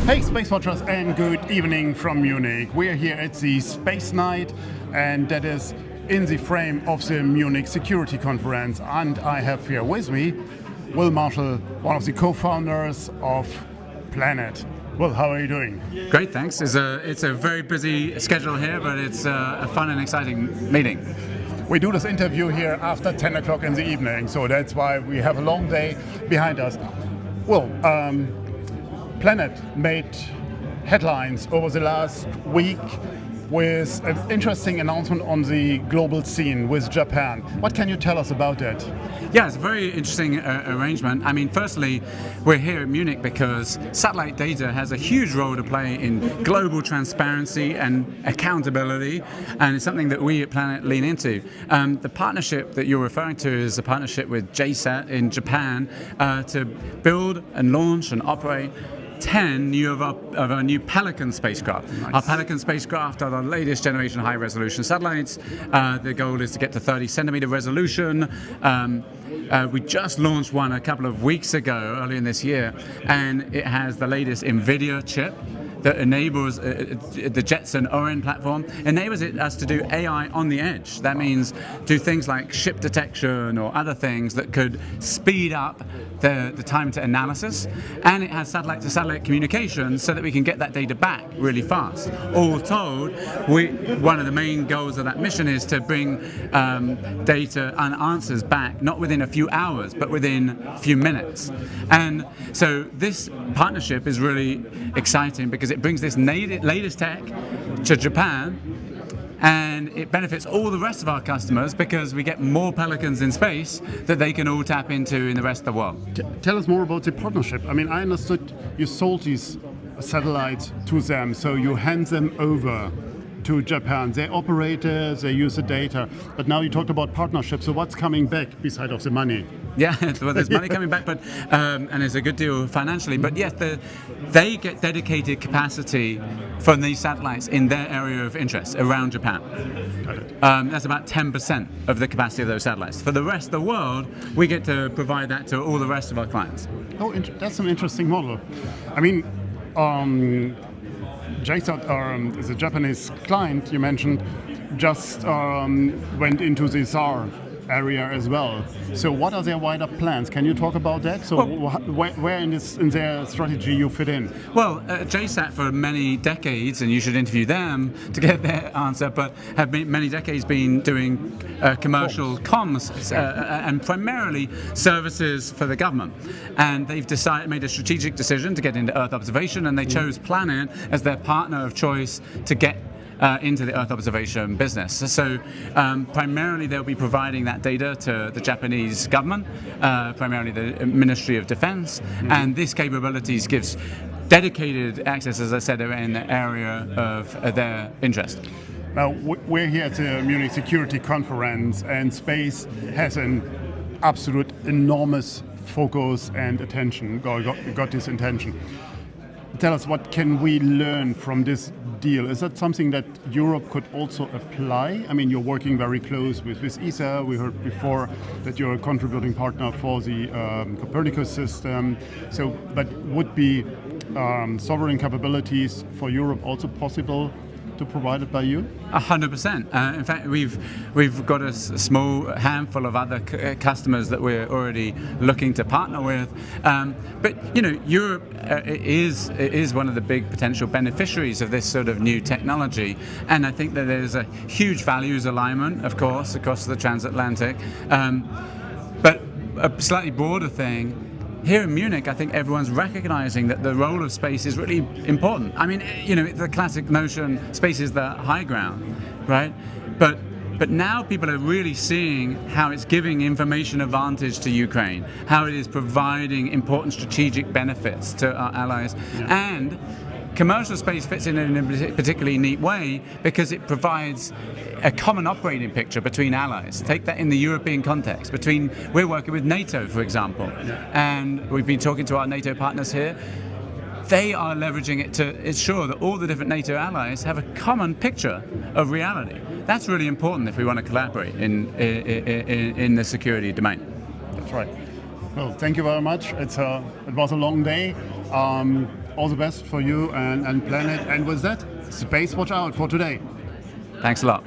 Hey Space Watchers, and good evening from Munich. We're here at the Space Night, and that is in the frame of the Munich Security Conference. And I have here with me Will Marshall, one of the co-founders of Planet. Will, how are you doing? Great, thanks. It's a very busy schedule here, but it's a fun and exciting meeting. We do this interview here after 10 o'clock in the evening, so that's why we have a long day behind us. Well, Planet made headlines over the last week with an interesting announcement on the global scene with Japan. What can you tell us about that? Yeah, it's a very interesting arrangement. I mean, firstly, we're here in Munich because satellite data has a huge role to play in global transparency and accountability, and it's something that we at Planet lean into. The partnership that you're referring to is a partnership with JSAT in Japan to build and launch and operate 10 of our new Pelican spacecraft. Nice. Our Pelican spacecraft are the latest generation high-resolution satellites. The goal is to get to 30-centimeter resolution. We just launched one a couple of weeks ago, earlier in this year, and it has the latest NVIDIA chip that enables the Jetson Orin platform, enables us to do AI on the edge. That means do things like ship detection or other things that could speed up the time to analysis. And it has satellite-to-satellite communication so that we can get that data back really fast. All told, one of the main goals of that mission is to bring data and answers back, not within a few hours, but within a few minutes. And so this partnership is really exciting because it brings this latest tech to Japan, and it benefits all the rest of our customers because we get more Pelicans in space that they can all tap into in the rest of the world. Tell us more about the partnership. I mean, I understood you sold these satellites to them, so you hand them over to Japan. They operate it, they use the data, but now you talked about partnerships, so what's coming back beside of the money? Yeah, well, there's money coming back, but and it's a good deal financially. But yes, they get dedicated capacity from these satellites in their area of interest around Japan. Got it. That's about 10% of the capacity of those satellites. For the rest of the world, we get to provide that to all the rest of our clients. Oh, that's an interesting model. I mean, JSAT, is a Japanese client you mentioned, just went into the SAR area as well. So what are their wider plans? Can you talk about that? So where in their strategy you fit in? Well, JSAT for many decades, and you should interview them to get their answer, but have many decades been doing commercial comms and primarily services for the government. And they've made a strategic decision to get into Earth observation, and they chose Planet as their partner of choice to get into the Earth observation business. So primarily they'll be providing that data to the Japanese government, primarily the Ministry of Defense, and this capabilities gives dedicated access, as I said, in the area of their interest. Now, we're here at the Munich Security Conference, and space has an absolute enormous focus and attention, got this attention. Tell us, what can we learn from this deal? Is that something that Europe could also apply? I mean, you're working very close with ESA. We heard before that you're a contributing partner for the Copernicus system. So, but would be sovereign capabilities for Europe also possible to provide it by you? 100%. In fact, we've got a small handful of other customers that we're already looking to partner with. But you know, Europe is one of the big potential beneficiaries of this sort of new technology, and I think that there's a huge values alignment, of course, across the transatlantic. But a slightly broader thing. Here in Munich, I think everyone's recognizing that the role of space is really important. I mean, you know, the classic notion, space is the high ground, right? But now people are really seeing how it's giving information advantage to Ukraine, how it is providing important strategic benefits to our allies, and commercial space fits in a particularly neat way because it provides a common operating picture between allies. Take that in the European context. We're working with NATO, for example, and we've been talking to our NATO partners here. They are leveraging it to ensure that all the different NATO allies have a common picture of reality. That's really important if we want to collaborate in the security domain. That's right. Well, thank you very much. It was a long day. all the best for you and planet. And with that, SpaceWatch out for today. Thanks a lot.